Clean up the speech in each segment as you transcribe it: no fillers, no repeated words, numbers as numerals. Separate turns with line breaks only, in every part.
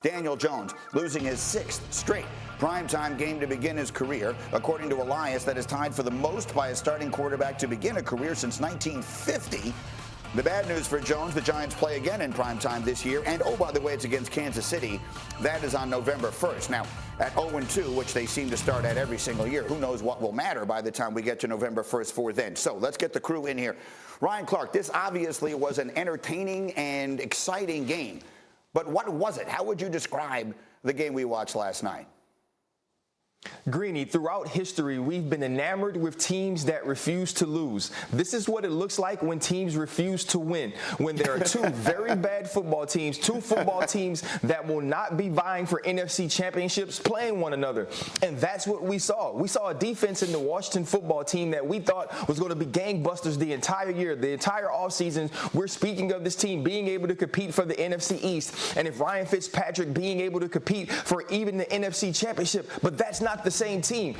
Daniel Jones losing his 6th straight primetime game to begin his career, according to Elias, that is tied for the most by a starting quarterback to begin a career since 1950. The bad news for Jones, the Giants play again in primetime this year, and oh, by the way, it's against Kansas City. That is on November 1st. Now, at 0-2, which they seem to start at every single year, who knows what will matter by the time we get to November 1st for then. So let's get the crew in here. Ryan Clark, this obviously was an entertaining and exciting game. But what was it? How would you describe the game we watched last night?
Greeny, throughout history, we've been enamored with teams that refuse to lose. This is what it looks like when teams refuse to win. When there are two very bad football teams, two football teams that will not be vying for NFC championships playing one another. And that's what we saw. We saw a defense in the Washington football team that we thought was going to be gangbusters the entire year, the entire offseason. We're speaking of this team being able to compete for the NFC East. And if Ryan Fitzpatrick being able to compete for even the NFC championship, but that's not the same team.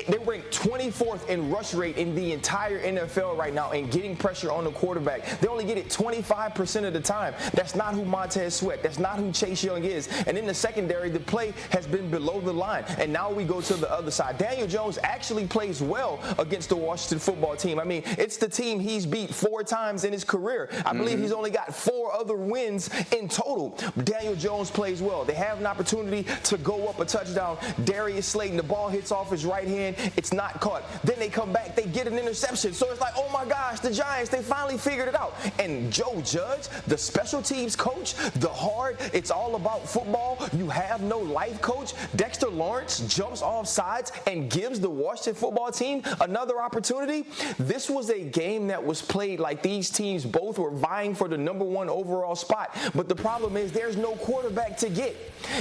They rank 24th in rush rate in the entire NFL right now and getting pressure on the quarterback. They only get it 25% of the time. That's not who Montez Sweat. That's not who Chase Young is. And in the secondary, the play has been below the line. And now we go to the other side. Daniel Jones actually plays well against the Washington football team. I mean, it's the team he's beat 4 times in his career. I believe he's only got 4 other wins in total. Daniel Jones plays well. They have an opportunity to go up a touchdown. Darius Slayton, the ball hits off his right hand. It's not caught. Then they come back. They get an interception. So it's like, oh, my gosh, the Giants, they finally figured it out. And Joe Judge, the special teams coach, the hard, it's all about football. You have no life coach. Dexter Lawrence jumps off sides and gives the Washington football team another opportunity. This was a game that was played like these teams both were vying for the #1 overall spot. But the problem is there's no quarterback to get.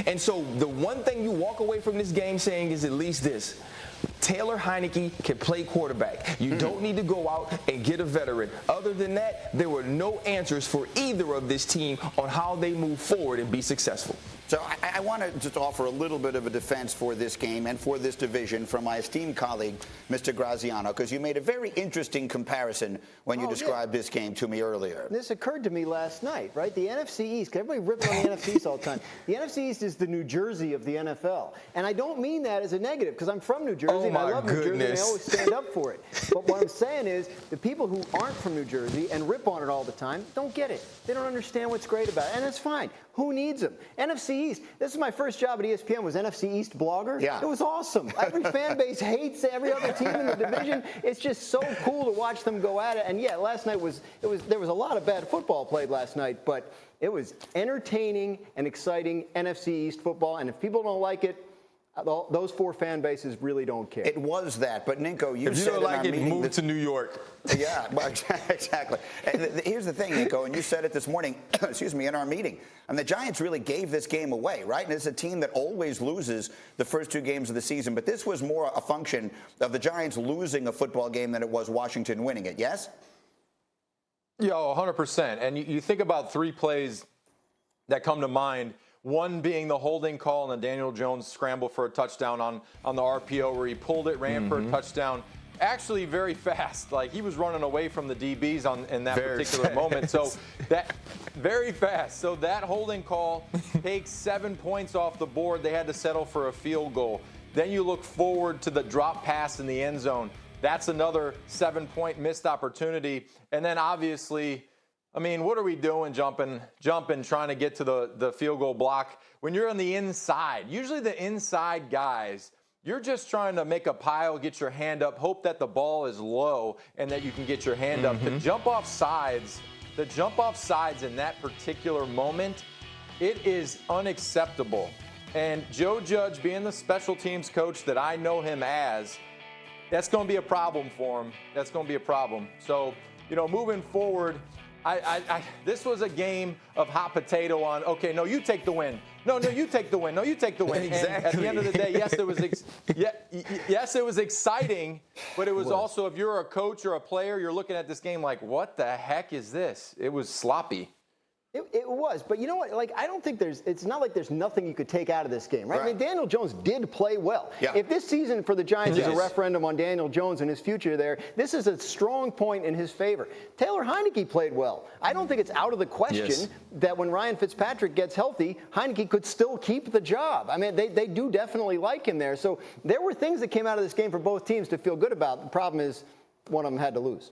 And so the one thing you walk away from this game saying is at least this: Taylor Heineke can play quarterback. You don't need to go out and get a veteran. Other than that, there were no answers for either of this team on how they move forward and be successful.
So I want to just offer a little bit of a defense for this game and for this division from my esteemed colleague, Mr. Graziano, because you made a very interesting comparison when you described this game to me earlier.
This occurred to me last night, right? The NFC East, everybody rips on the NFC East all the time. The NFC East is the New Jersey of the NFL. And I don't mean that as a negative, because I'm from New Jersey and I love New Jersey and I always stand up for it. But what I'm saying is the people who aren't from New Jersey and rip on it all the time don't get it. They don't understand what's great about it. And it's fine. Who needs them? NFC East. This is my first job at ESPN, was NFC East blogger.
Yeah.
It was awesome. Every fan base hates every other team in the division. It's just so cool to watch them go at it. And yeah, last night there was a lot of bad football played last night, but it was entertaining and exciting NFC East football. And if people don't like it, those 4 fan bases really don't care.
It was that, but Ninko, you
if you
said
don't like it, move to New York.
Yeah, exactly. Here's the thing, Ninko, and you said it this morning, excuse me, in our meeting. And the Giants really gave this game away, right? And it's a team that always loses the first 2 games of the season, but this was more a function of the Giants losing a football game than it was Washington winning it, yes?
Yeah, 100%. And you think about 3 plays that come to mind. One being the holding call and the Daniel Jones scramble for a touchdown on the RPO where he pulled it, ran for a touchdown. Actually very fast. Like, he was running away from the DBs in that particular moment. So that very fast. So that holding call takes 7 points off the board. They had to settle for a field goal. Then you look forward to the drop pass in the end zone. That's another 7-point missed opportunity. And then obviously, I mean, what are we doing jumping, trying to get to the field goal block? When you're on the inside, usually the inside guys, you're just trying to make a pile, get your hand up, hope that the ball is low and that you can get your hand up. The jump off sides in that particular moment, it is unacceptable. And Joe Judge, being the special teams coach that I know him as, that's going to be a problem for him. That's going to be a problem. So, moving forward, this was a game of hot potato on, okay, no, you take the win. No, you take the win. No, you take the win.
Exactly.
And at the end of the day, yes, it was exciting, but it was also, if you're a coach or a player, you're looking at this game like, what the heck is this? It was sloppy.
It was, but you know what? Like, I don't think it's not like there's nothing you could take out of this game, right? I mean, Daniel Jones did play well.
Yeah.
If this season for the Giants is a referendum on Daniel Jones and his future there, this is a strong point in his favor. Taylor Heineke played well. I don't think it's out of the question that when Ryan Fitzpatrick gets healthy, Heineke could still keep the job. I mean, they do definitely like him there. So there were things that came out of this game for both teams to feel good about. The problem is one of them had to lose.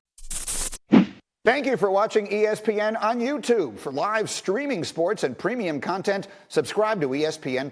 Thank you for watching ESPN on YouTube. For live streaming sports and premium content, subscribe to ESPN+.